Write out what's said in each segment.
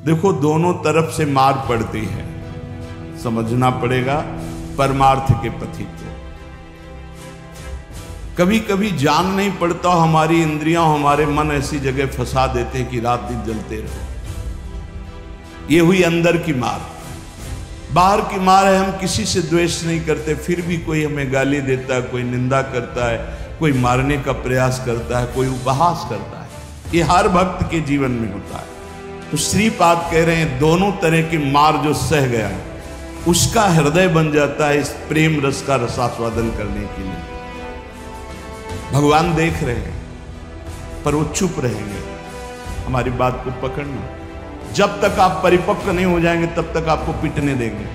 देखो दोनों तरफ से मार पड़ती है, समझना पड़ेगा परमार्थ के पथिक को। कभी कभी जान नहीं पड़ता, हमारी इंद्रियां हमारे मन ऐसी जगह फंसा देते हैं कि रात दिन जलते रहो। ये हुई अंदर की मार। बाहर की मार है, हम किसी से द्वेष नहीं करते, फिर भी कोई हमें गाली देता है, कोई निंदा करता है, कोई मारने का प्रयास करता है, कोई उपहास करता है। ये हर भक्त के जीवन में होता है। तो श्रीपाद कह रहे हैं दोनों तरह की मार जो सह गया है उसका हृदय बन जाता है इस प्रेम रस का रसास्वादन करने के लिए। भगवान देख रहे हैं पर वो चुप रहेंगे। हमारी बात को पकड़ना, जब तक आप परिपक्व नहीं हो जाएंगे तब तक आपको पिटने देंगे।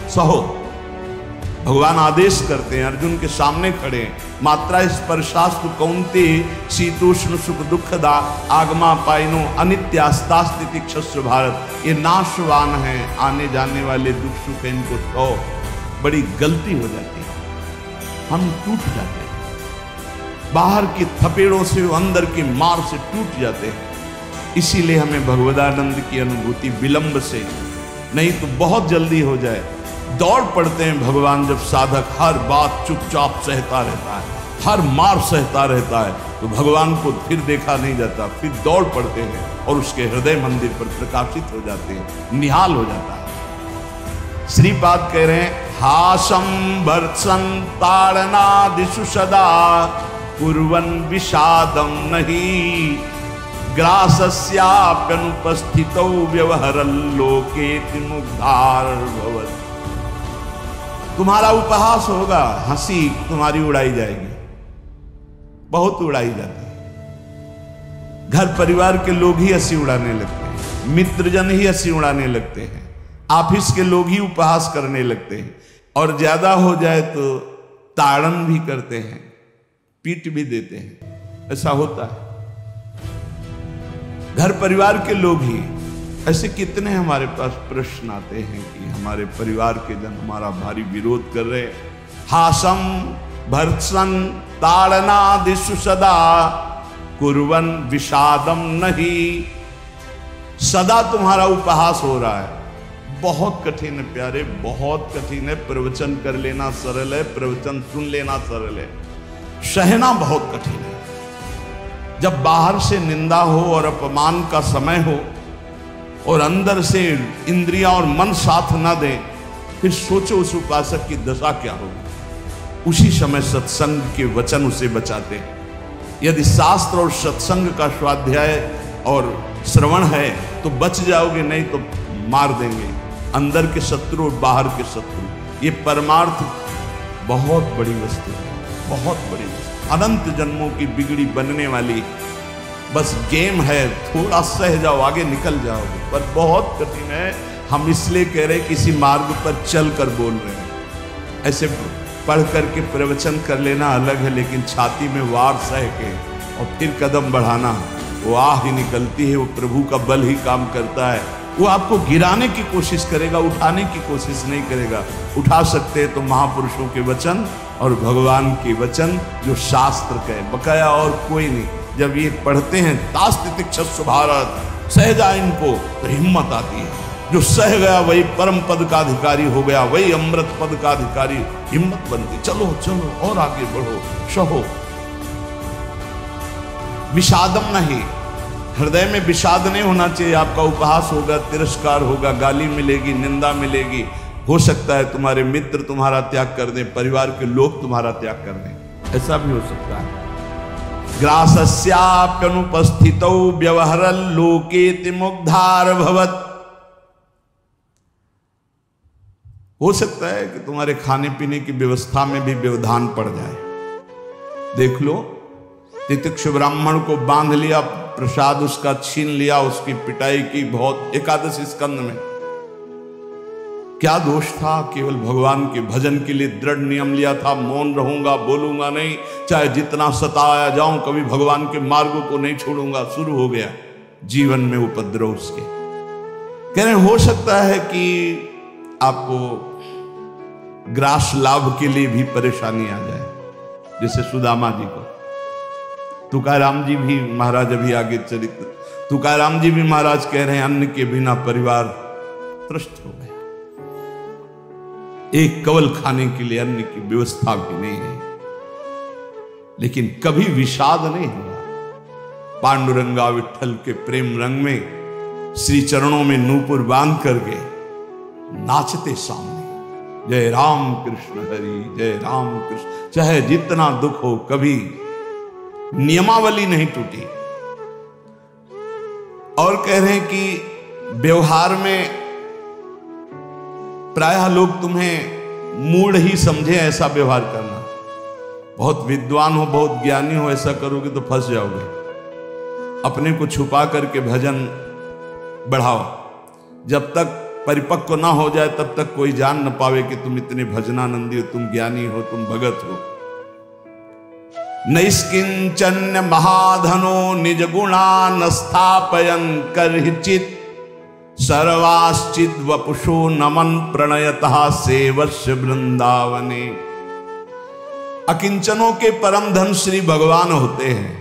सहो, भगवान आदेश करते हैं, अर्जुन के सामने खड़े हैं, मात्रा स्पर्शास्तु कौन्ते शीतोष्ण सुख दुखदा आगमा पाइनो अनित्यास्तास्तिति क्षस्व भारत। ये नाशवान है, आने जाने वाले दुख सुख इनको तो बड़ी गलती हो जाती है, हम टूट जाते हैं। बाहर की थपेड़ों से, अंदर की मार से टूट जाते हैं। इसीलिए हमें भगवदानंद की अनुभूति विलंब से नहीं तो बहुत जल्दी हो जाए। दौड़ पड़ते हैं भगवान जब साधक हर बात चुपचाप सहता रहता है, हर मार सहता रहता है, तो भगवान को फिर देखा नहीं जाता, फिर दौड़ पड़ते हैं और उसके हृदय मंदिर पर प्रकाशित हो जाते हैं, निहाल हो जाता है। श्रीपाद कह रहे हैं हासम भर्त्सन ताड़नादिषु सदा कुर्वन् विषादं नहीं ग्रासस्याप्यनुपस्थितौ व्यवहरन् लोकेति मुग्धार भवत्। तुम्हारा उपहास होगा, हंसी तुम्हारी उड़ाई जाएगी, बहुत उड़ाई जाती है। घर परिवार के लोग ही हंसी उड़ाने लगते हैं, मित्रजन ही हंसी उड़ाने लगते हैं, ऑफिस के लोग ही उपहास करने लगते हैं, और ज्यादा हो जाए तो ताड़न भी करते हैं, पीट भी देते हैं। ऐसा होता है, घर परिवार के लोग ही। ऐसे कितने हमारे पास प्रश्न आते हैं कि हमारे परिवार के जन हमारा भारी विरोध कर रहे। हासम भर्त्सन ताड़नादिषु सदा कुर्वन् विषादम नहीं। सदा तुम्हारा उपहास हो रहा है। बहुत कठिन है प्यारे, बहुत कठिन है। प्रवचन कर लेना सरल है, प्रवचन सुन लेना सरल है, सहना बहुत कठिन है। जब बाहर से निंदा हो और अपमान का समय हो और अंदर से इंद्रियां और मन साथ ना दें, फिर सोचो उस उपासक की दशा क्या होगी। उसी समय सत्संग के वचन उसे बचाते हैं। यदि शास्त्र और सत्संग का स्वाध्याय और श्रवण है तो बच जाओगे, नहीं तो मार देंगे अंदर के शत्रु और बाहर के शत्रु। ये परमार्थ बहुत बड़ी वस्तु है, बहुत बड़ी वस्तु, अनंत जन्मों की बिगड़ी बनने वाली बस गेम है। थोड़ा सह जाओ, आगे निकल जाओगे, पर बहुत कठिन है। हम इसलिए कह रहे हैं किसी मार्ग पर चल कर बोल रहे हैं। ऐसे पढ़ करके प्रवचन कर लेना अलग है, लेकिन छाती में वार सह के और फिर कदम बढ़ाना, वो आह ही निकलती है, वो प्रभु का बल ही काम करता है। वो आपको गिराने की कोशिश करेगा, उठाने की कोशिश नहीं करेगा। उठा सकते हैं तो महापुरुषों के वचन और भगवान के वचन जो शास्त्र कहे, बकाया और कोई नहीं। जब ये पढ़ते हैं तास्तितिक्षस्व भारत, सह जाए इनको, तो हिम्मत आती है। जो सह गया वही परम पद का अधिकारी हो गया, वही अमृत पद का अधिकारी। हिम्मत बनती, चलो चलो और आगे बढ़ो, सहो। विषादम नहीं, हृदय में विषाद नहीं होना चाहिए। आपका उपहास होगा, तिरस्कार होगा, गाली मिलेगी, निंदा मिलेगी। हो सकता है तुम्हारे मित्र तुम्हारा त्याग कर दें, परिवार के लोग तुम्हारा त्याग कर दें, ऐसा भी हो सकता है। ग्रासस्याप्यनुपस्थितौ व्यवहरन् लोकेति मुग्धार भवत्। हो सकता है कि तुम्हारे खाने पीने की व्यवस्था में भी व्यवधान पड़ जाए। देख लो, तितिक्ष ब्राह्मण को बांध लिया, प्रसाद उसका छीन लिया, उसकी पिटाई की बहुत। एकादश स्कंद में क्या दोष था? केवल भगवान के भजन के लिए दृढ़ नियम लिया था, मौन रहूंगा, बोलूंगा नहीं, चाहे जितना सताया जाऊं, कभी भगवान के मार्गों को नहीं छोड़ूंगा। शुरू हो गया जीवन में उपद्रव उसके। कह रहे हो सकता है कि आपको ग्रास लाभ के लिए भी परेशानी आ जाए, जैसे सुदामा जी को। तुकाराम जी भी, महाराज अभी आगे चरित्र तुकाराम जी भी महाराज कह रहे हैं अन्न के बिना परिवार त्रस्त हो गया, एक कवल खाने के लिए अन्न की व्यवस्था भी नहीं है। लेकिन कभी विषाद नहीं हुआ। पांडुरंगा विठल के प्रेम रंग में श्री चरणों में नूपुर बांध करके नाचते सामने, जय राम कृष्ण हरि जय राम कृष्ण। चाहे जितना दुख हो, कभी नियमावली नहीं टूटी। और कह रहे हैं कि व्यवहार में प्रायः लोग तुम्हें मूढ़ ही समझे ऐसा व्यवहार करना। बहुत विद्वान हो, बहुत ज्ञानी हो, ऐसा करोगे तो फंस जाओगे। अपने को छुपा करके भजन बढ़ाओ। जब तक परिपक्व ना हो जाए तब तक कोई जान न पावे कि तुम इतने भजनानंदी हो, तुम ज्ञानी हो, तुम भगत हो। नैष्किंचन्य महाधनो निज गुणा न स्थापयन करहिचित सर्वाश्चित वपुषो नमन प्रणयतः सेवस्य वृंदावने। अकिंचनों के परम धन श्री भगवान होते हैं।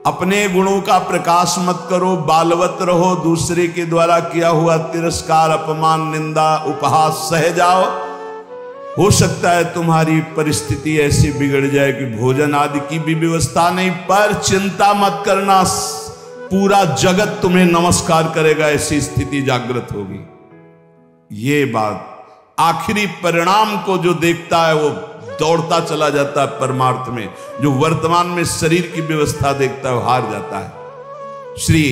अपने गुणों का प्रकाश मत करो, बालवत रहो, दूसरे के द्वारा किया हुआ तिरस्कार, अपमान, निंदा, उपहास सह जाओ। हो सकता है तुम्हारी परिस्थिति ऐसी बिगड़ जाए कि भोजन आदि की भी व्यवस्था नहीं, पर चिंता मत करना, पूरा जगत तुम्हें नमस्कार करेगा, ऐसी स्थिति जागृत होगी। ये बात आखिरी परिणाम को जो देखता है वो दौड़ता चला जाता है परमार्थ में। जो वर्तमान में शरीर की व्यवस्था देखता है वो हार जाता है। श्री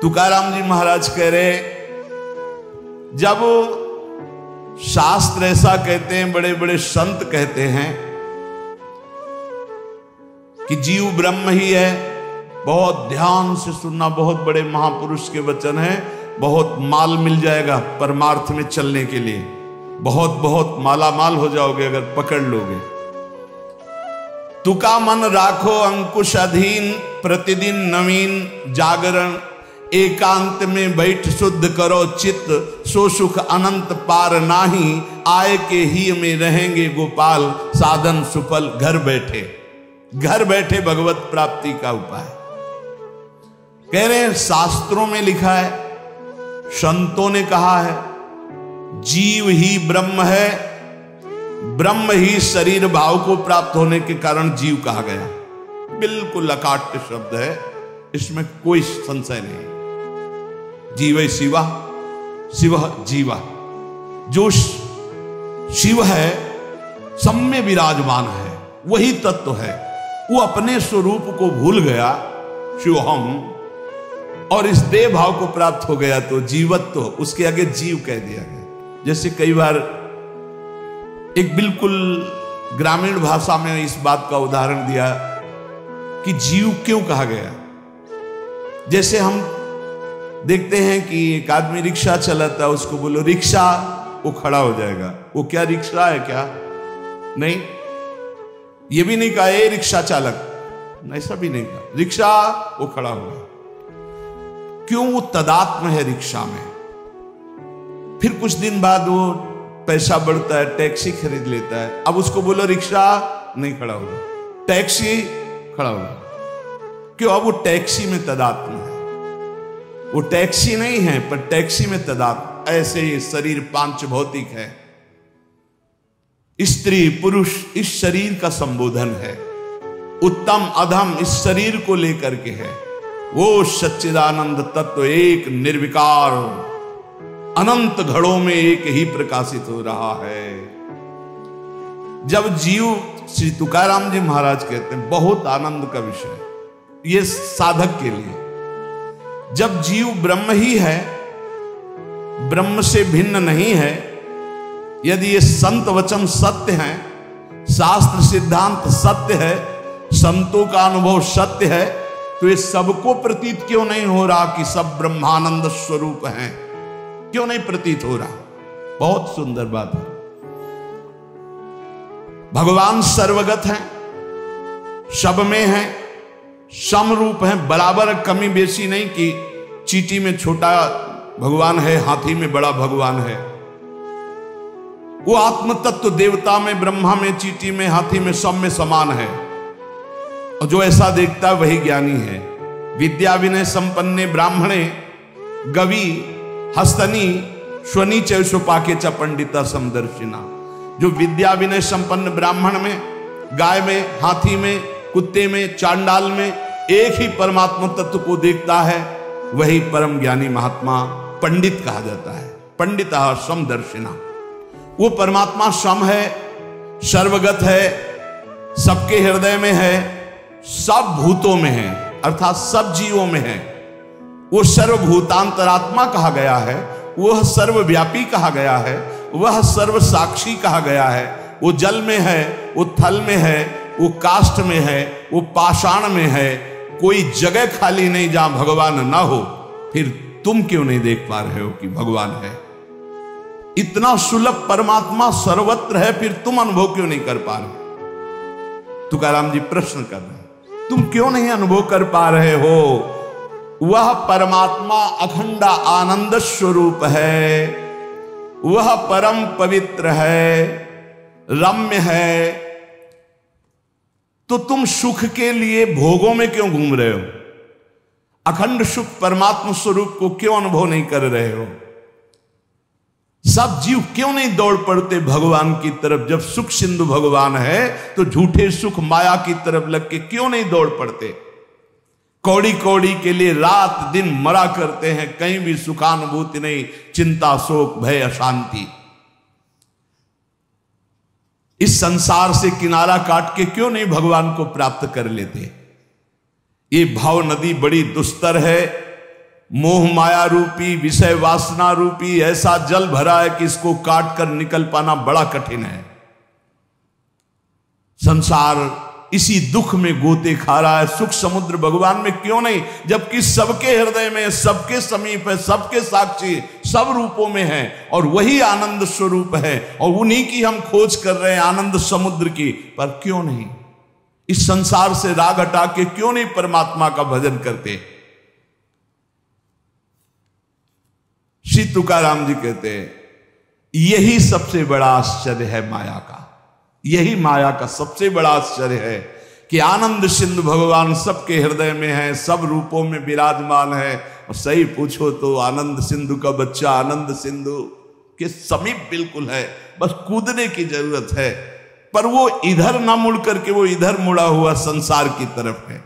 तुकाराम जी महाराज कह रहे, जब शास्त्र ऐसा कहते हैं, बड़े बड़े संत कहते हैं कि जीव ब्रह्म ही है, बहुत ध्यान से सुनना, बहुत बड़े महापुरुष के वचन हैं। बहुत माल मिल जाएगा परमार्थ में चलने के लिए, बहुत बहुत मालामाल हो जाओगे अगर पकड़ लोगे। तुका मन राखो अंकुश अधीन, प्रतिदिन नवीन जागरण, एकांत में बैठ शुद्ध करो चित्त, सो सुख अनंत पार नाही, आय के ही में रहेंगे गोपाल, साधन सुफल घर बैठे। घर बैठे भगवत प्राप्ति का उपाय कह रहे हैं। शास्त्रों में लिखा है, संतों ने कहा है, जीव ही ब्रह्म है, ब्रह्म ही शरीर भाव को प्राप्त होने के कारण जीव कहा गया। बिल्कुल अकाट्य शब्द है, इसमें कोई संशय नहीं। जीव शिवा, शिव जीवा। जो शिव है सब में विराजमान है, वही तत्व है। वो अपने स्वरूप को भूल गया, शिवहम, और इस देह भाव को प्राप्त हो गया तो जीवत्व, उसके आगे जीव कह दिया गया। जैसे कई बार एक बिल्कुल ग्रामीण भाषा में इस बात का उदाहरण दिया कि जीव क्यों कहा गया। जैसे हम देखते हैं कि एक आदमी रिक्शा चलाता है, उसको बोलो रिक्शा, वो खड़ा हो जाएगा। वो क्या रिक्शा है क्या? नहीं। ये भी नहीं कहा ए रिक्शा चालक, ऐसा भी नहीं कहा, रिक्शा, वो खड़ा होगा। क्यों? वो तदात्म है रिक्शा में। फिर कुछ दिन बाद वो पैसा बढ़ता है, टैक्सी खरीद लेता है, अब उसको बोलो रिक्शा, नहीं खड़ा होगा, टैक्सी, खड़ा होगा। क्यों? अब वो टैक्सी में तदात्म है। वो टैक्सी नहीं है पर टैक्सी में तदात्म। ऐसे ही शरीर पांच भौतिक है, स्त्री पुरुष इस शरीर का संबोधन है, उत्तम अधम इस शरीर को लेकर के है। वो सच्चिदानंद तत्व एक निर्विकार अनंत घड़ों में एक ही प्रकाशित हो रहा है। जब जीव, श्री तुकाराम जी महाराज कहते हैं, बहुत आनंद का विषय ये साधक के लिए, जब जीव ब्रह्म ही है, ब्रह्म से भिन्न नहीं है, यदि ये संत वचन सत्य हैं, शास्त्र सिद्धांत सत्य है, संतों का अनुभव सत्य है, तो ये सबको प्रतीत क्यों नहीं हो रहा कि सब ब्रह्मानंद स्वरूप हैं? क्यों नहीं प्रतीत हो रहा? बहुत सुंदर बात है। भगवान सर्वगत हैं, सब में हैं, समरूप हैं, बराबर कमी बेसी नहीं कि चींटी में छोटा भगवान है, हाथी में बड़ा भगवान है। वो आत्म तत्व देवता में, ब्रह्मा में, चींटी में, हाथी में, सब में समान है। और जो ऐसा देखता है वही ज्ञानी है। विद्या विनय संपन्ने ब्राह्मणे गवि हस्तनी स्वनी चौपाके च पंडिता समदर्शिना। जो विद्या विनय संपन्न ब्राह्मण में, गाय में, हाथी में, कुत्ते में, चांडाल में एक ही परमात्मा तत्व को देखता है, वही परम ज्ञानी महात्मा पंडित कहा जाता है। पंडिता समदर्शिना। वो परमात्मा सम है, सर्वगत है, सबके हृदय में है, सब भूतों में है, अर्थात सब जीवों में है। वो सर्वभूतांतरात्मा कहा गया है, वह सर्वव्यापी कहा गया है, वह सर्व साक्षी कहा गया है। वो जल में है, वो थल में है, वो काष्ठ में है, वो पाषाण में है। कोई जगह खाली नहीं जहां भगवान ना हो। फिर तुम क्यों नहीं देख पा रहे हो कि भगवान है? इतना सुलभ परमात्मा सर्वत्र है, फिर तुम अनुभव क्यों नहीं कर पा रहे? तुकाराम जी प्रश्न कर रहे हैं, तुम क्यों नहीं अनुभव कर पा रहे हो? वह परमात्मा अखंड आनंद स्वरूप है, वह परम पवित्र है, रम्य है। तो तुम सुख के लिए भोगों में क्यों घूम रहे हो? अखंड सुख परमात्मा स्वरूप को क्यों अनुभव नहीं कर रहे हो? सब जीव क्यों नहीं दौड़ पड़ते भगवान की तरफ? जब सुख सिंधु भगवान है तो झूठे सुख माया की तरफ लग के क्यों नहीं दौड़ पड़ते? कौड़ी कौड़ी के लिए रात दिन मरा करते हैं, कहीं भी सुखानुभूति नहीं, चिंता शोक भय अशांति। इस संसार से किनारा काट के क्यों नहीं भगवान को प्राप्त कर लेते? ये भाव नदी बड़ी दुस्तर है, मोह माया रूपी, विषय वासना रूपी ऐसा जल भरा है कि इसको काट कर निकल पाना बड़ा कठिन है। संसार इसी दुख में गोते खा रहा है। सुख समुद्र भगवान में क्यों नहीं, जबकि सबके हृदय में, सबके समीप है, सबके साक्षी, सब रूपों में है, और वही आनंद स्वरूप है, और उन्हीं की हम खोज कर रहे हैं, आनंद समुद्र की। पर क्यों नहीं इस संसार से राग हटा के क्यों नहीं परमात्मा का भजन करते? श्री तुकाराम जी कहते हैं, यही सबसे बड़ा आश्चर्य है माया का। यही माया का सबसे बड़ा आश्चर्य है कि आनंद सिंधु भगवान सबके हृदय में है, सब रूपों में विराजमान है। और सही पूछो तो आनंद सिंधु का बच्चा आनंद सिंधु के समीप बिल्कुल है, बस कूदने की जरूरत है। पर वो इधर ना मुड़ करके वो इधर मुड़ा हुआ संसार की तरफ है।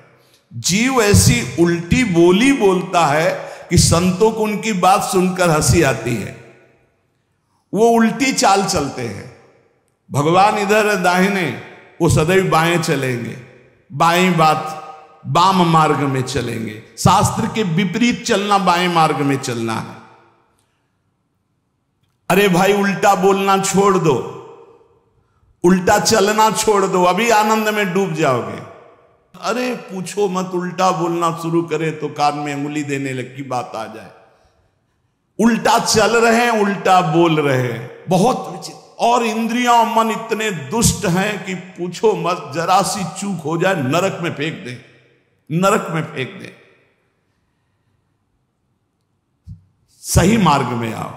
जीव ऐसी उल्टी बोली बोलता है कि संतों को उनकी बात सुनकर हंसी आती है। वो उल्टी चाल चलते हैं। भगवान इधर दाहिने, वो सदैव बाएं चलेंगे, बाएं बात वाम मार्ग में चलेंगे। शास्त्र के विपरीत चलना बाएं मार्ग में चलना है। अरे भाई उल्टा बोलना छोड़ दो, उल्टा चलना छोड़ दो, अभी आनंद में डूब जाओगे। अरे पूछो मत, उल्टा बोलना शुरू करे तो कान में अंगुली देने लग की बात आ जाए। उल्टा चल रहे हैं, उल्टा बोल रहे हैं, बहुत विचित्र। और इंद्रियां और मन इतने दुष्ट हैं कि पूछो मत, जरा सी चूक हो जाए नरक में फेंक दे, नरक में फेंक दे। सही मार्ग में आओ।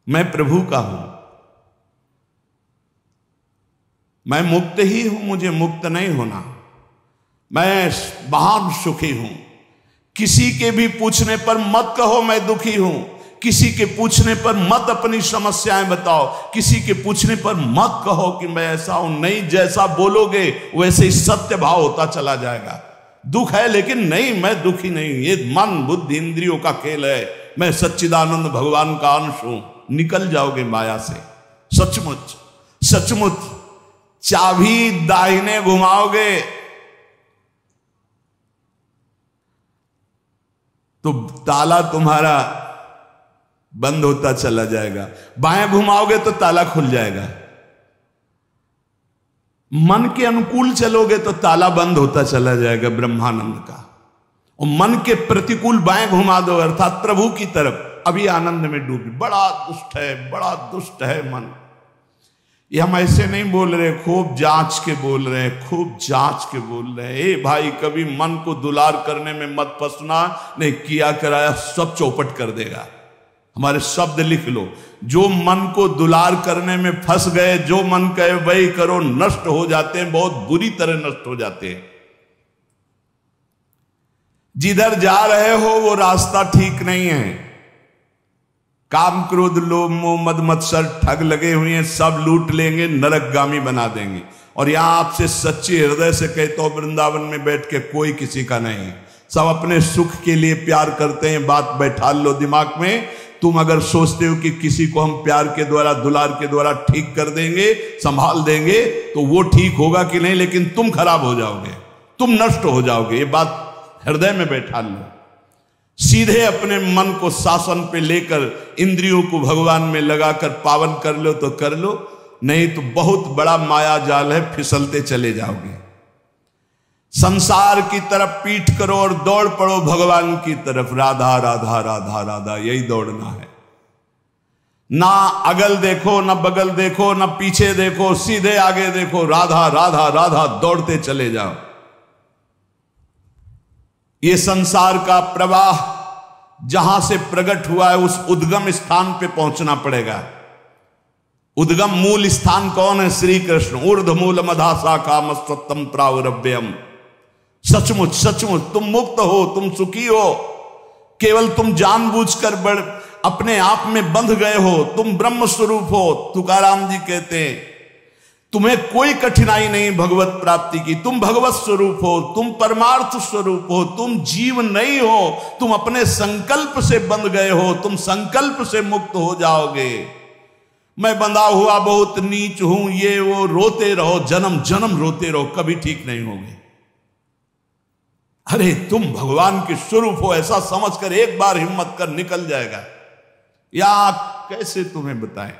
मैं प्रभु का हूं, मैं मुक्त ही हूं, मुझे मुक्त नहीं होना। मैं महान सुखी हूं। किसी के भी पूछने पर मत कहो मैं दुखी हूं। किसी के पूछने पर मत अपनी समस्याएं बताओ। किसी के पूछने पर मत कहो कि मैं ऐसा हूं। नहीं, जैसा बोलोगे वैसे ही सत्य भाव होता चला जाएगा। दुख है लेकिन नहीं, मैं दुखी नहीं, ये मन बुद्धि इंद्रियों का खेल है, मैं सच्चिदानंद भगवान का अंश हूं। निकल जाओगे माया से। सचमुच सचमुच चाबी दाहिने घुमाओगे तो ताला तुम्हारा बंद होता चला जाएगा, बाएं घुमाओगे तो ताला खुल जाएगा। मन के अनुकूल चलोगे तो ताला बंद होता चला जाएगा ब्रह्मानंद का। और मन के प्रतिकूल बाएं घुमा दो अर्थात प्रभु की तरफ, अभी आनंद में डूबी। बड़ा दुष्ट है, बड़ा दुष्ट है मन। ये हम ऐसे नहीं बोल रहे, खूब जांच के बोल रहे हैं, खूब जांच के बोल रहे हैं। ए भाई, कभी मन को दुलार करने में मत फंसना, नहीं किया कराया सब चौपट कर देगा। हमारे शब्द लिख लो, जो मन को दुलार करने में फंस गए, जो मन कहे वही करो, नष्ट हो जाते हैं, बहुत बुरी तरह नष्ट हो जाते हैं। जिधर जा रहे हो वो रास्ता ठीक नहीं है। काम क्रोध लोभ मोह मद मत्सर ठग लगे हुए हैं, सब लूट लेंगे, नरकगामी बना देंगे। और यहां आपसे सच्चे हृदय से कहता हूं, वृंदावन में बैठ के कोई किसी का नहीं, सब अपने सुख के लिए प्यार करते हैं। बात बैठा लो दिमाग में, तुम अगर सोचते हो कि किसी को हम प्यार के द्वारा दुलार के द्वारा ठीक कर देंगे, संभाल देंगे, तो वो ठीक होगा कि नहीं, लेकिन तुम खराब हो जाओगे, तुम नष्ट हो जाओगे। ये बात हृदय में बैठा लो। सीधे अपने मन को शासन पे लेकर इंद्रियों को भगवान में लगाकर पावन कर लो तो कर लो, नहीं तो बहुत बड़ा माया जाल है, फिसलते चले जाओगे। संसार की तरफ पीठ करो और दौड़ पड़ो भगवान की तरफ। राधा राधा राधा राधा, यही दौड़ना है। ना अगल देखो, ना बगल देखो, ना पीछे देखो, सीधे आगे देखो, राधा राधा राधा, दौड़ते चले जाओ। ये संसार का प्रवाह जहां से प्रकट हुआ है उस उद्गम स्थान पे पहुंचना पड़ेगा। उद्गम मूल स्थान कौन है? श्री कृष्ण। ऊर्ध मूल मधा शाखा मस्तम प्रावरभ्यम। सचमुच सचमुच तुम मुक्त हो, तुम सुखी हो, केवल तुम जानबूझकर अपने आप में बंध गए हो। तुम ब्रह्म स्वरूप हो। तुकाराम जी कहते हैं तुम्हें कोई कठिनाई नहीं भगवत प्राप्ति की, तुम भगवत स्वरूप हो, तुम परमार्थ स्वरूप हो, तुम जीव नहीं हो, तुम अपने संकल्प से बंध गए हो, तुम संकल्प से मुक्त हो जाओगे। मैं बंधा हुआ बहुत नीच हूं, ये वो, रोते रहो, जन्म जन्म रोते रहो, कभी ठीक नहीं होगे। अरे तुम भगवान के स्वरूप हो ऐसा समझकर एक बार हिम्मत कर निकल जाएगा। या कैसे तुम्हें बताएं,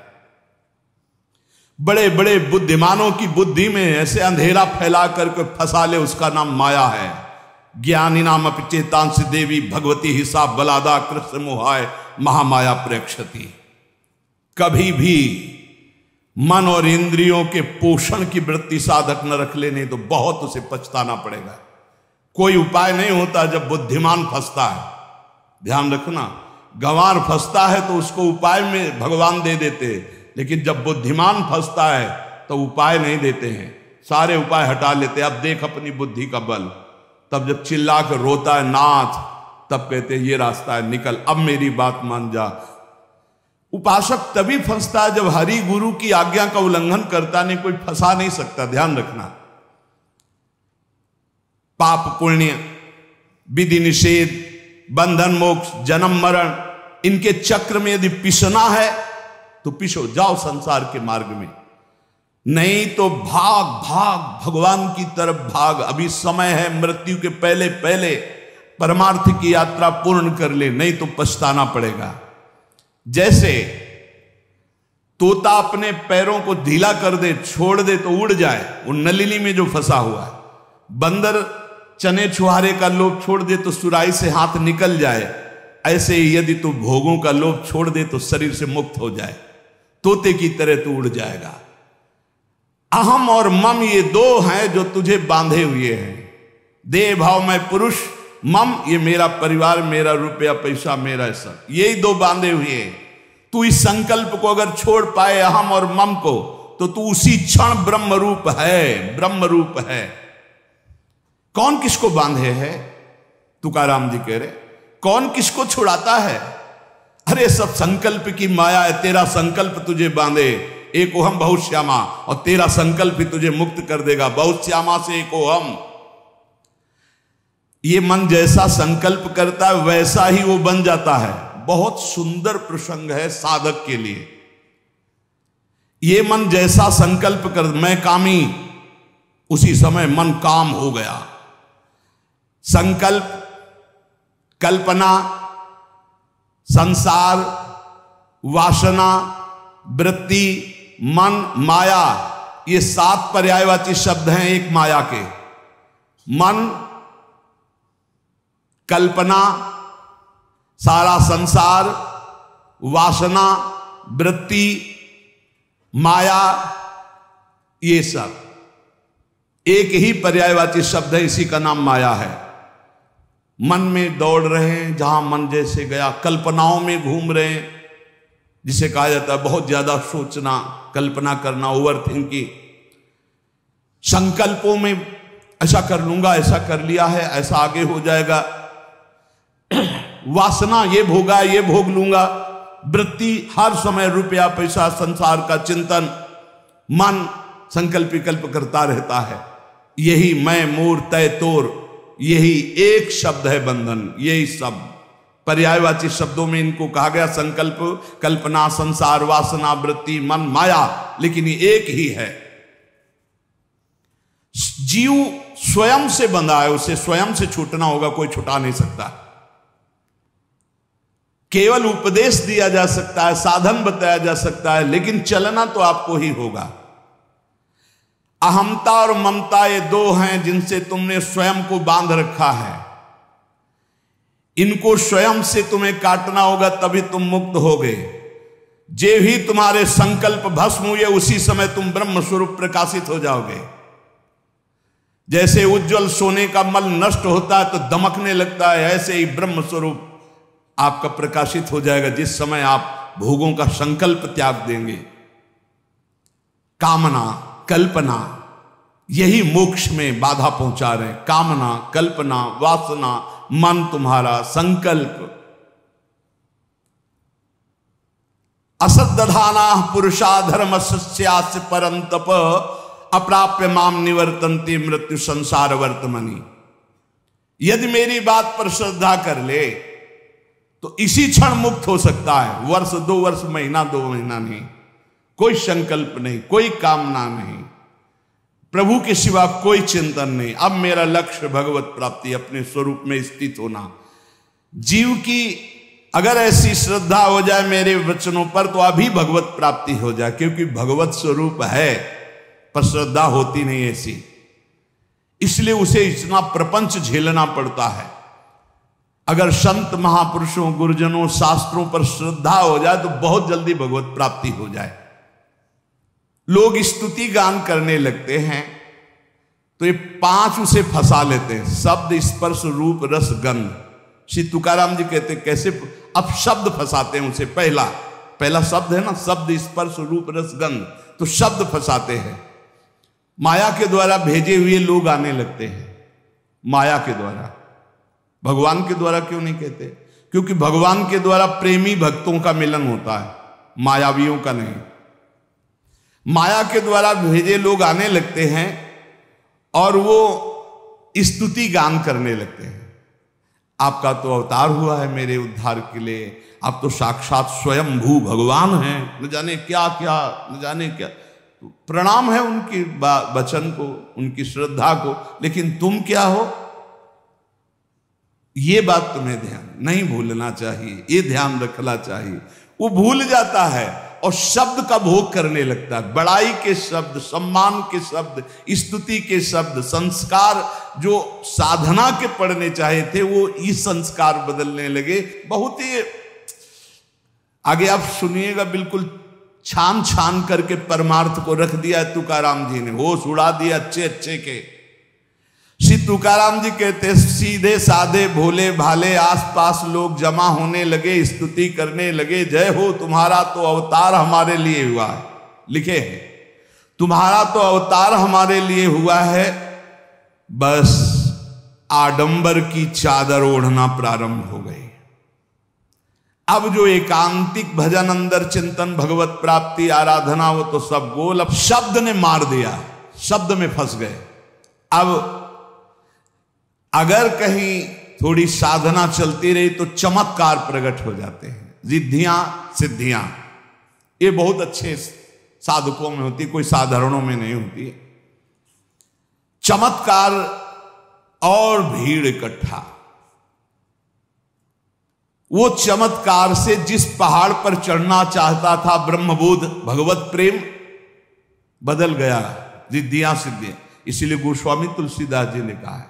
बड़े बड़े बुद्धिमानों की बुद्धि में ऐसे अंधेरा फैला करके फंसा ले, उसका नाम माया है। ज्ञानी नाम अपचेतांश देवी भगवती हिसाब बलादा कृष्ण मोहाय महामाया प्रेक्षति। कभी भी मन और इंद्रियों के पोषण की वृत्ति साधक न रख ले, नहीं तो बहुत उसे पछताना पड़ेगा। कोई उपाय नहीं होता जब बुद्धिमान फंसता है, ध्यान रखना। गंवार फंसता है तो उसको उपाय में भगवान दे देते, लेकिन जब बुद्धिमान फंसता है तो उपाय नहीं देते हैं, सारे उपाय हटा लेते। अब देख अपनी बुद्धि का बल। तब जब चिल्ला कर रोता है नाथ, तब कहते ये रास्ता है, निकल, अब मेरी बात मान जा। उपासक तभी फंसता है जब हरि गुरु की आज्ञा का उल्लंघन करता, नहीं कोई फंसा नहीं सकता, ध्यान रखना। पाप पुण्य, विधि निषेध, बंधन मोक्ष, जन्म मरण, इनके चक्र में यदि पिसना है तो पिसो, जाओ संसार के मार्ग में, नहीं तो भाग भाग भगवान की तरफ भाग। अभी समय है, मृत्यु के पहले पहले परमार्थ की यात्रा पूर्ण कर ले, नहीं तो पछताना पड़ेगा। जैसे तोता अपने पैरों को ढीला कर दे, छोड़ दे तो उड़ जाए, वो नलिनी में जो फंसा हुआ है। बंदर चने छुहारे का लोभ छोड़ दे तो सुराही से हाथ निकल जाए, ऐसे ही यदि तू भोगों का लोभ छोड़ दे तो शरीर से मुक्त हो जाए, तोते की तरह तू उड़ जाएगा। अहम और मम ये दो हैं जो तुझे बांधे हुए हैं। देह भाव में पुरुष, मम ये मेरा परिवार, मेरा रुपया पैसा, मेरा सब, यही दो बांधे हुए हैं। तू इस संकल्प को अगर छोड़ पाए अहम और मम को, तो तू उसी क्षण ब्रह्म रूप है, ब्रह्म रूप है। कौन किसको बांधे है? तुकाराम जी कह रहे, कौन किसको छुड़ाता है? अरे सब संकल्प की माया है। तेरा संकल्प तुझे बांधे, एक ओहम बहुत श्यामा, और तेरा संकल्प ही तुझे मुक्त कर देगा। बहुत श्यामा से एक ओहम। ये मन जैसा संकल्प करता है वैसा ही वो बन जाता है। बहुत सुंदर प्रसंग है साधक के लिए। ये मन जैसा संकल्प कर, मैं कामी, उसी समय मन काम हो गया। संकल्प, कल्पना, संसार, वासना, वृत्ति, मन, माया, ये 7 पर्यायवाची शब्द हैं एक माया के। मन, कल्पना, सारा संसार, वासना, वृत्ति, माया, ये सब एक ही पर्यायवाची शब्द है, इसी का नाम माया है। मन में दौड़ रहे हैं, जहां मन जैसे गया, कल्पनाओं में घूम रहे हैं, जिसे कहा जाता है बहुत ज्यादा सोचना, कल्पना करना, ओवर थिंकिंग। संकल्पों में ऐसा कर लूंगा, ऐसा कर लिया है, ऐसा आगे हो जाएगा, वासना ये भोगा, ये भोग लूंगा, वृत्ति हर समय रुपया पैसा संसार का चिंतन, मन संकल्प विकल्प करता रहता है। यही मैं मोर तय तोर, यही एक शब्द है बंधन। यही सब पर्यायवाची शब्दों में इनको कहा गया, संकल्प, कल्पना, संसार, वासना, वृत्ति, मन, माया, लेकिन ये एक ही है। जीव स्वयं से बंधा है, उसे स्वयं से छूटना होगा, कोई छुटा नहीं सकता। केवल उपदेश दिया जा सकता है, साधन बताया जा सकता है, लेकिन चलना तो आपको ही होगा। अहमता और ममता ये दो हैं जिनसे तुमने स्वयं को बांध रखा है। इनको स्वयं से तुम्हें काटना होगा, तभी तुम मुक्त होगे। जे भी तुम्हारे संकल्प भस्म हुए, उसी समय तुम ब्रह्म स्वरूप प्रकाशित हो जाओगे। जैसे उज्जवल सोने का मल नष्ट होता है तो दमकने लगता है, ऐसे ही ब्रह्म स्वरूप आपका प्रकाशित हो जाएगा जिस समय आप भोगों का संकल्प त्याग देंगे। कामना, कल्पना, यही मोक्ष में बाधा पहुंचा रहे। कामना, कल्पना, वासना, मन तुम्हारा संकल्प। असद्दधाना पुरुषा धर्मस्यास्य परंतप, अप्राप्य माम निवर्तन्ते मृत्यु संसार वर्तमनि। यदि मेरी बात पर श्रद्धा कर ले तो इसी क्षण मुक्त हो सकता है। वर्ष, 2 वर्ष, महीना, 2 महीना नहीं, कोई संकल्प नहीं, कोई कामना नहीं, प्रभु के सिवा कोई चिंतन नहीं। अब मेरा लक्ष्य भगवत प्राप्ति, अपने स्वरूप में स्थित होना। जीव की अगर ऐसी श्रद्धा हो जाए मेरे वचनों पर तो अभी भगवत प्राप्ति हो जाए, क्योंकि भगवत स्वरूप है, पर श्रद्धा होती नहीं ऐसी, इसलिए उसे इतना प्रपंच झेलना पड़ता है। अगर संत महापुरुषों, गुरुजनों, शास्त्रों पर श्रद्धा हो जाए तो बहुत जल्दी भगवत प्राप्ति हो जाए। लोग स्तुति गान करने लगते हैं तो ये 5 उसे फंसा लेते हैं, शब्द, स्पर्श, रूप, रस, गंध। श्री तुकाराम जी कहते हैं कैसे, अब शब्द फंसाते हैं उसे। पहला शब्द है ना, शब्द, स्पर्श, रूप, रस, गंध, तो शब्द फंसाते हैं। माया के द्वारा भेजे हुए लोग आने लगते हैं, माया के द्वारा। भगवान के द्वारा क्यों नहीं कहते? क्योंकि भगवान के द्वारा प्रेमी भक्तों का मिलन होता है, मायावियों का नहीं। माया के द्वारा भेजे लोग आने लगते हैं और वो स्तुति गान करने लगते हैं। आपका तो अवतार हुआ है मेरे उद्धार के लिए, आप तो साक्षात स्वयंभू भगवान हैं, न जाने क्या क्या, न जाने क्या। प्रणाम है उनकी वचन को, उनकी श्रद्धा को, लेकिन तुम क्या हो, ये बात तुम्हें ध्यान नहीं भूलना चाहिए, ये ध्यान रखना चाहिए। वो भूल जाता है और शब्द का भोग करने लगता है। बड़ाई के शब्द, सम्मान के शब्द, स्तुति के शब्द, संस्कार जो साधना के पढ़ने चाहे थे वो इस संस्कार बदलने लगे। बहुत ही आगे आप सुनिएगा, बिल्कुल छान छान करके परमार्थ को रख दिया तुकाराम जी ने, होश उड़ा दिया अच्छे अच्छे के। श्री तुकाराम जी कहते सीधे साधे भोले भाले आसपास लोग जमा होने लगे, स्तुति करने लगे। जय हो, तुम्हारा तो अवतार हमारे लिए हुआ है, लिखे हैं, तुम्हारा तो अवतार हमारे लिए हुआ है। बस आडंबर की चादर ओढ़ना प्रारंभ हो गई। अब जो एकांतिक भजन, अंदर चिंतन, भगवत प्राप्ति, आराधना, वो तो सब गोल। अब शब्द ने मार दिया, शब्द में फंस गए। अब अगर कहीं थोड़ी साधना चलती रही तो चमत्कार प्रकट हो जाते हैं, रिद्धियां, सिद्धियां। ये बहुत अच्छे साधकों में होती, कोई साधारणों में नहीं होती। चमत्कार और भीड़ इकट्ठा। वो चमत्कार से जिस पहाड़ पर चढ़ना चाहता था ब्रह्मबोध, भगवत प्रेम, बदल गया रिद्धियां सिद्धियां। इसीलिए गोस्वामी तुलसीदास जी ने कहा है,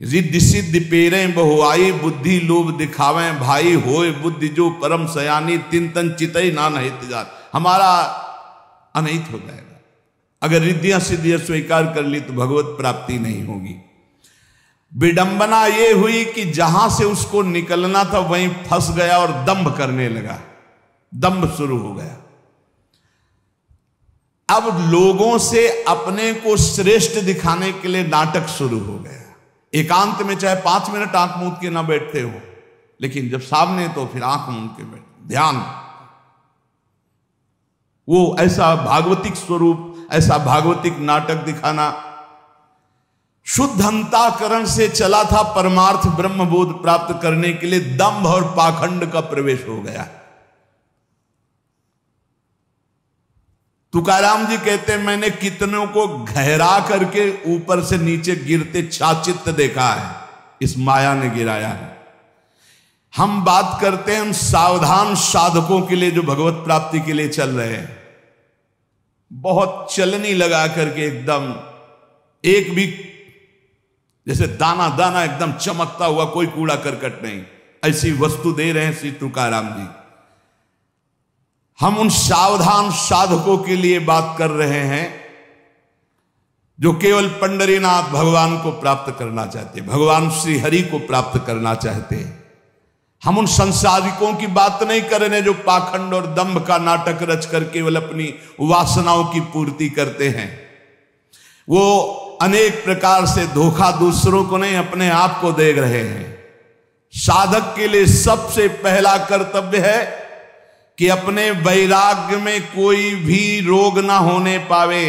रिद्धि सिद्धि पेरे बहुआई, बुद्धि लोभ दिखावे भाई, होए बुद्धि जो परम सयानी, तिन तन चितई ना नहित जात। हमारा अनहित हो जाएगा। अगर रिद्धियां सिद्धियां स्वीकार कर ली तो भगवत प्राप्ति नहीं होगी। विडंबना ये हुई कि जहां से उसको निकलना था वहीं फंस गया और दंभ करने लगा, दंभ शुरू हो गया। अब लोगों से अपने को श्रेष्ठ दिखाने के लिए नाटक शुरू हो गया। एकांत में चाहे 5 मिनट आंख मूंद के ना बैठते हो, लेकिन जब सामने तो फिर आंख मूंद के बैठ, ध्यान। वो ऐसा भागवतिक स्वरूप, ऐसा भागवतिक नाटक दिखाना। शुद्ध अंतःकरण से चला था परमार्थ ब्रह्म बोध प्राप्त करने के लिए, दंभ और पाखंड का प्रवेश हो गया। तुकाराम जी कहते हैं, मैंने कितनों को गहरा करके ऊपर से नीचे गिरते चाचित्त देखा है, इस माया ने गिराया है। हम बात करते हैं उन सावधान साधकों के लिए जो भगवत प्राप्ति के लिए चल रहे हैं, बहुत चलनी लगा करके एकदम, एक भी जैसे दाना दाना एकदम चमकता हुआ, कोई कूड़ा करकट नहीं, ऐसी वस्तु दे रहे हैं श्री तुकाराम जी। हम उन सावधान साधकों के लिए बात कर रहे हैं जो केवल पंडरीनाथ भगवान को प्राप्त करना चाहते, भगवान श्री हरि को प्राप्त करना चाहते हैं। हम उन संसारिकों की बात नहीं कर रहे जो पाखंड और दंभ का नाटक रच कर केवल अपनी वासनाओं की पूर्ति करते हैं। वो अनेक प्रकार से धोखा दूसरों को नहीं, अपने आप को दे रहे हैं। साधक के लिए सबसे पहला कर्तव्य है कि अपने वैराग्य में कोई भी रोग ना होने पावे।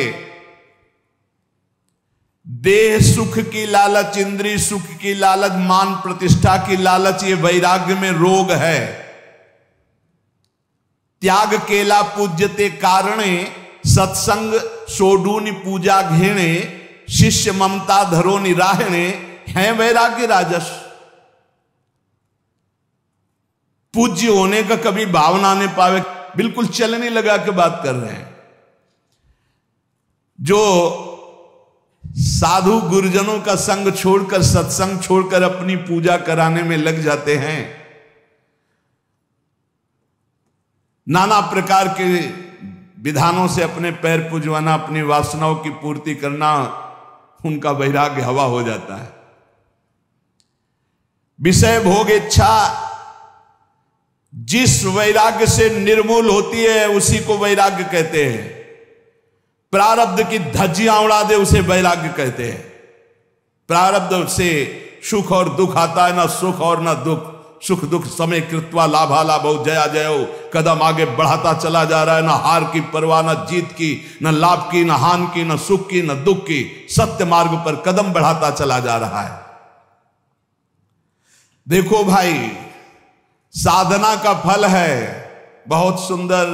देह सुख की लालच, इंद्रिय सुख की लालच, मान प्रतिष्ठा की लालच, ये वैराग्य में रोग है। त्याग केला पूज्यते कारणे, सत्संग सोडूनि पूजा घेणे, शिष्य ममता धरो निराहणे, है वैराग्य राजस। पूज्य होने का कभी भावना नहीं पावे, बिल्कुल चलने लगा के बात कर रहे हैं। जो साधु गुरुजनों का संग छोड़कर, सत्संग छोड़कर अपनी पूजा कराने में लग जाते हैं, नाना प्रकार के विधानों से अपने पैर पुजवाना, अपनी वासनाओं की पूर्ति करना, उनका वैराग्य हवा हो जाता है। विषय भोग इच्छा जिस वैराग्य से निर्मूल होती है उसी को वैराग्य कहते हैं। प्रारब्ध की धज्जियां उड़ा दे उसे वैराग्य कहते हैं। प्रारब्ध से सुख और दुख आता है, ना सुख और ना दुख, सुख दुख समय कृत्वा लाभा लाभो जया जयो, कदम आगे बढ़ाता चला जा रहा है, ना हार की परवाह, ना जीत की, ना लाभ की, ना हान की, ना सुख की, ना दुख की, सत्य मार्ग पर कदम बढ़ाता चला जा रहा है। देखो भाई, साधना का फल है, बहुत सुंदर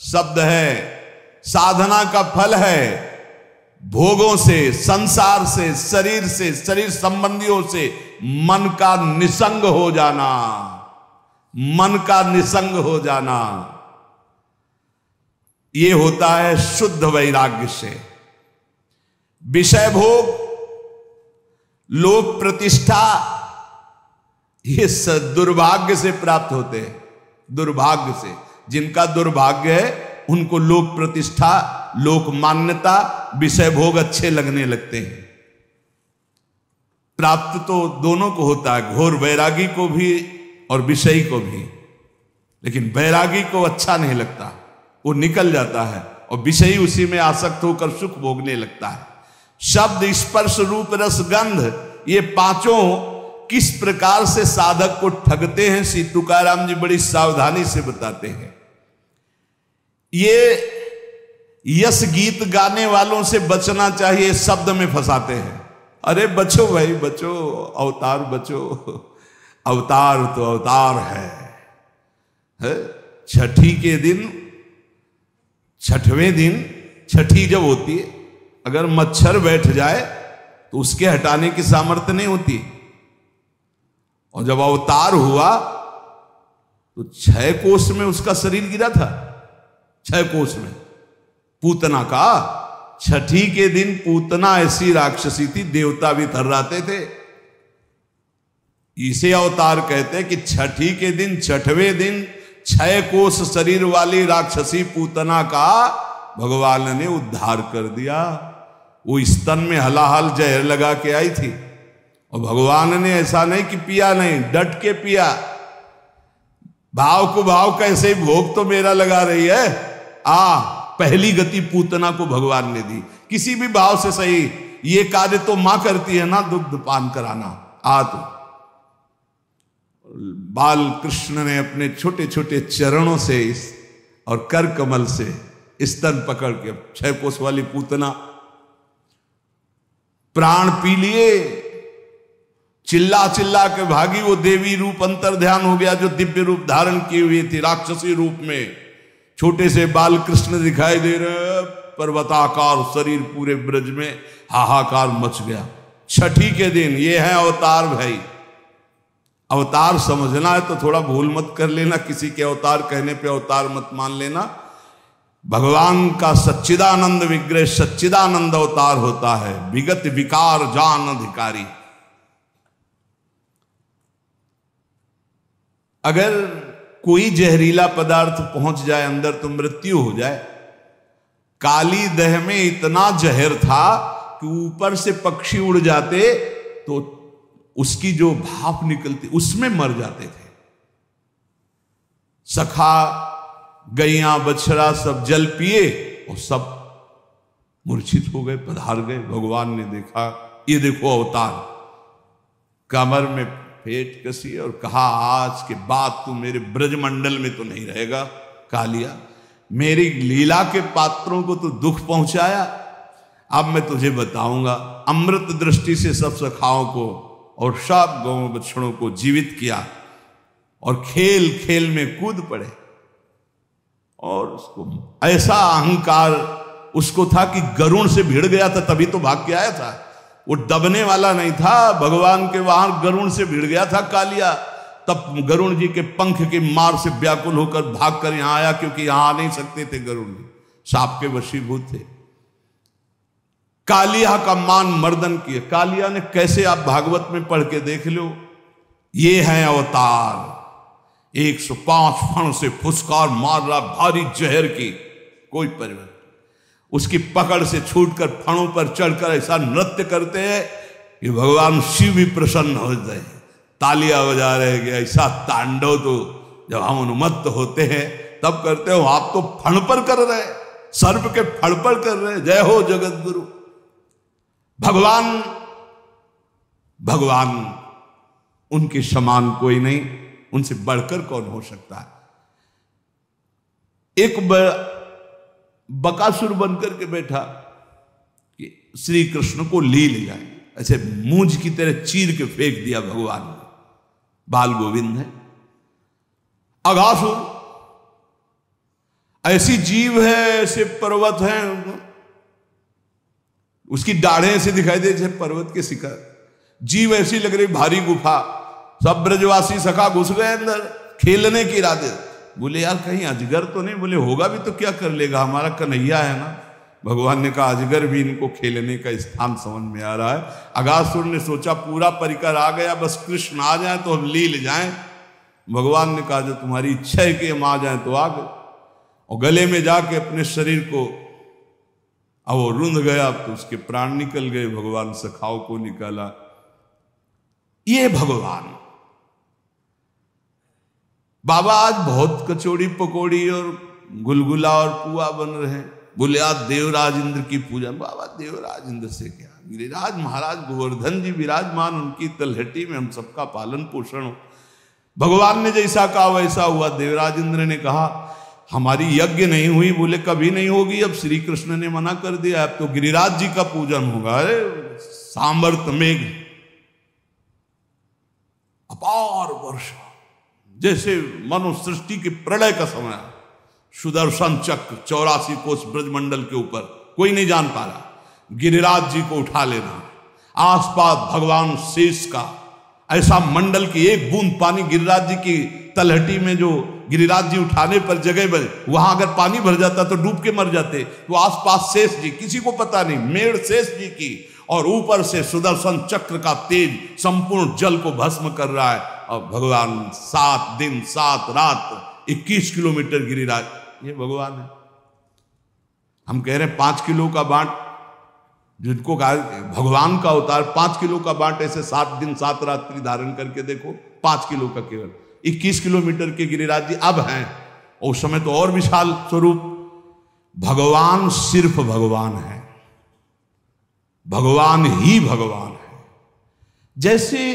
शब्द है, साधना का फल है भोगों से, संसार से, शरीर संबंधियों से मन का निसंग हो जाना, मन का निसंग हो जाना, यह होता है शुद्ध वैराग्य से। विषय भोग, लोक प्रतिष्ठा, ये दुर्भाग्य से प्राप्त होते हैं। दुर्भाग्य से, जिनका दुर्भाग्य है उनको लोक प्रतिष्ठा, लोक मान्यता, विषय भोग अच्छे लगने लगते हैं। प्राप्त तो दोनों को होता है, घोर वैरागी को भी और विषयी को भी, लेकिन वैरागी को अच्छा नहीं लगता, वो निकल जाता है, और विषयी उसी में आसक्त होकर सुख भोगने लगता है। शब्द, स्पर्श, रूप, रस, गंध, ये पांचों किस प्रकार से साधक को ठगते हैं, श्री तुकाराम जी बड़ी सावधानी से बताते हैं। ये यश गीत गाने वालों से बचना चाहिए, शब्द में फंसाते हैं। अरे बचो भाई बचो, अवतार बचो, अवतार तो अवतार है? छठी के दिन, छठवें दिन, छठी जब होती है, अगर मच्छर बैठ जाए तो उसके हटाने की सामर्थ्य नहीं होती, और जब अवतार हुआ तो 6 कोस में उसका शरीर गिरा था, 6 कोस में। पूतना का छठी के दिन, पूतना ऐसी राक्षसी थी, देवता भी थर्राते थे। इसे अवतार कहते हैं कि छठी के दिन, छठवें दिन 6 कोस शरीर वाली राक्षसी पूतना का भगवान ने उद्धार कर दिया। वो स्तन में हलाहल जहर लगा के आई थी, और भगवान ने ऐसा नहीं कि पिया नहीं, डट के पिया। भाव को भाव कैसे, भोग तो मेरा लगा रही है, पहली गति पूतना को भगवान ने दी, किसी भी भाव से सही, ये कार्य तो मां करती है ना, दुग्ध पान कराना। आ तो बाल कृष्ण ने अपने छोटे छोटे चरणों से और कर कमल से स्तन पकड़ के 6 कोस वाली पूतना प्राण पी लिए, चिल्ला चिल्ला के भागी। वो देवी रूप अंतर ध्यान हो गया जो दिव्य रूप धारण किए हुए थी राक्षसी रूप में। छोटे से बाल कृष्ण दिखाई दे रहे, पर्वताकार शरीर, पूरे ब्रज में हाहाकार मच गया। छठी के दिन ये है अवतार भाई। अवतार समझना है तो थोड़ा भूल मत कर लेना, किसी के अवतार कहने पे अवतार मत मान लेना। भगवान का सच्चिदानंद विग्रह सच्चिदानंद अवतार होता है, विगत विकार जान अधिकारी। अगर कोई जहरीला पदार्थ पहुंच जाए अंदर तो मृत्यु हो जाए। काली दह में इतना जहर था कि ऊपर से पक्षी उड़ जाते तो उसकी जो भाप निकलती उसमें मर जाते थे। सखा गैया बछड़ा सब जल पिए और सब मूर्छित हो गए, पधार गए। भगवान ने देखा, ये देखो अवतार। कमर में फेंट कसी और कहा, आज के बाद तू मेरे ब्रजमंडल में तो नहीं रहेगा कालिया। मेरी लीला के पात्रों को तो दुख पहुंचाया, अब मैं तुझे बताऊंगा। अमृत दृष्टि से सब सखाओं को और सब गौ बछड़ों को जीवित किया और खेल खेल में कूद पड़े। और उसको ऐसा अहंकार उसको था कि गरुण से भिड़ गया था, तभी तो भाग के आया था। वो दबने वाला नहीं था, भगवान के वहां गरुण से भिड़ गया था कालिया। तब गरुण जी के पंख की मार से व्याकुल होकर भागकर यहां आया, क्योंकि यहां आ नहीं सकते थे गरुण जी, सांप के वशीभूत थे। कालिया का मान मर्दन किया। कालिया ने कैसे, आप भागवत में पढ़ के देख लो। ये है अवतार। 105 फण से फुसकार मार रहा, भारी जहर की, कोई परिवर्तन। उसकी पकड़ से छूटकर फणों पर चढ़कर ऐसा नृत्य करते हैं कि भगवान शिव भी प्रसन्न हो जाए, तालियां बजा रहे कि ऐसा तांडव तो जब हम उन्मत्त होते हैं तब करते हो। आप तो फण पर कर रहे, सर्प के फण पर कर रहे। जय हो जगत गुरु। भगवान भगवान उनके समान कोई नहीं, उनसे बढ़कर कौन हो सकता है। एक बकासुर बनकर के बैठा कि श्री कृष्ण को ले जाए, ऐसे मूंज की तरह चीर के फेंक दिया भगवान ने। बाल गोविंद है। अघासुर ऐसी जीव है, ऐसे पर्वत है, उसकी दाढ़ें ऐसे दिखाई दे जैसे पर्वत के शिखर। जीव ऐसी लग रही भारी गुफा। सब ब्रजवासी सखा घुस गए अंदर खेलने की इरादे। बोले यार कहीं अजगर तो नहीं? बोले होगा भी तो क्या कर लेगा, हमारा कन्हैया है ना। भगवान ने कहा अजगर भी इनको खेलने का स्थान समझ में आ रहा है। अघासुर ने सोचा पूरा परिकर आ गया, बस कृष्ण आ जाए तो हम लील जाएं। भगवान ने कहा जो तुम्हारी इच्छा है कि हम आ जाएं तो आ गए। और गले में जाके अपने शरीर को अब वो रुंध गया, तो उसके प्राण निकल गए। भगवान सखाओं को निकाला। ये भगवान बाबा आज बहुत कचौड़ी पकौड़ी और गुलगुला और पुआ बन रहे हैं। बोले आज देवराज इंद्र की पूजा। बाबा देवराज इंद्र से क्या, गिरिराज महाराज गोवर्धन जी विराजमान, उनकी तलहटी में हम सबका पालन पोषण हो। भगवान ने जैसा कहा वैसा हुआ। देवराज इंद्र ने कहा हमारी यज्ञ नहीं हुई। बोले कभी नहीं होगी, अब श्री कृष्ण ने मना कर दिया, अब तो गिरिराज जी का पूजन होगा। अरे सामर्थ मेघ, अपार वर्षा, जैसे मनु सृष्टि के प्रलय का समय। सुदर्शन चक्र 84 कोस ब्रजमंडल के ऊपर, कोई नहीं जान पा रहा। गिरिराज जी को उठा लेना, आसपास भगवान शेष का ऐसा मंडल की एक बूंद पानी गिरिराज जी की तलहटी में, जो गिरिराज जी उठाने पर जगह बन, वहां अगर पानी भर जाता तो डूब के मर जाते। तो आसपास शेष जी, किसी को पता नहीं, मेड़ शेष जी की, और ऊपर से सुदर्शन चक्र का तेज संपूर्ण जल को भस्म कर रहा है। और भगवान 7 दिन 7 रात 21 किलोमीटर गिरिराज, ये भगवान है। हम कह रहे हैं 5 किलो का बांट, जिनको कहा भगवान का अवतार 5 किलो का बांट, ऐसे 7 दिन 7 रात्रि धारण करके देखो, 5 किलो का केवल 21 किलोमीटर के गिरिराज जी अब हैं। और उस समय तो और विशाल स्वरूप। भगवान सिर्फ भगवान है। भगवान ही भगवान है। जैसे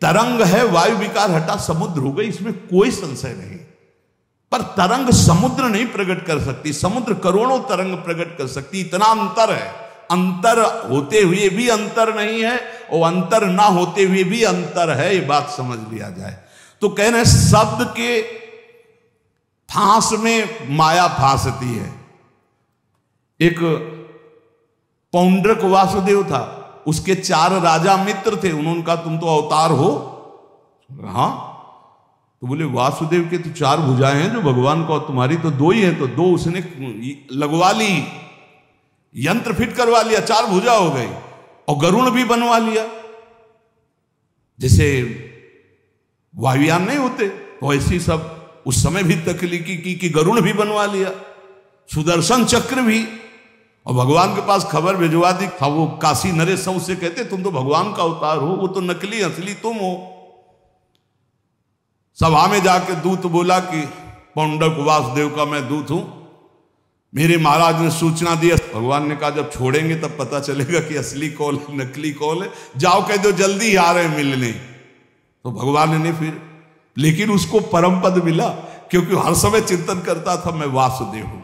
तरंग है, वायु विकार हटा समुद्र हो गई, इसमें कोई संशय नहीं। पर तरंग समुद्र नहीं प्रकट कर सकती, समुद्र करोड़ों तरंग प्रकट कर सकती, इतना अंतर है। अंतर होते हुए भी अंतर नहीं है और अंतर ना होते हुए भी अंतर है, ये बात समझ लिया जाए। तो कह रहे शब्द के फांस में माया फांसती है। एक पौंड्रक वासुदेव था, उसके 4 राजा मित्र थे, उन्होंने कहा तुम तो अवतार हो। हाँ, तो बोले वासुदेव के तो 4 भुजाएं हैं जो भगवान को, तुम्हारी तो 2 ही है। तो 2 उसने लगवा ली, यंत्र फिट करवा लिया, 4 भुजा हो गई। और गरुण भी बनवा लिया, जैसे वायुयान नहीं होते तो ऐसी सब उस समय भी तकलीकी की कि गरुण भी बनवा लिया, सुदर्शन चक्र भी। और भगवान के पास खबर भिजवा दी था। वो काशी नरेश से कहते तुम तो भगवान का अवतार हो, वो तो नकली असली तुम हो। सभा में जाके दूत बोला कि पौंडक वासुदेव का मैं दूत हूं, मेरे महाराज ने सूचना दी। भगवान ने कहा जब छोड़ेंगे तब पता चलेगा कि असली कौन है नकली कौन है, जाओ कह दो जल्दी आ रहे मिलने। तो भगवान ने फिर, लेकिन उसको परम पद मिला, क्योंकि हर समय चिंतन करता था मैं वासुदेव हूं।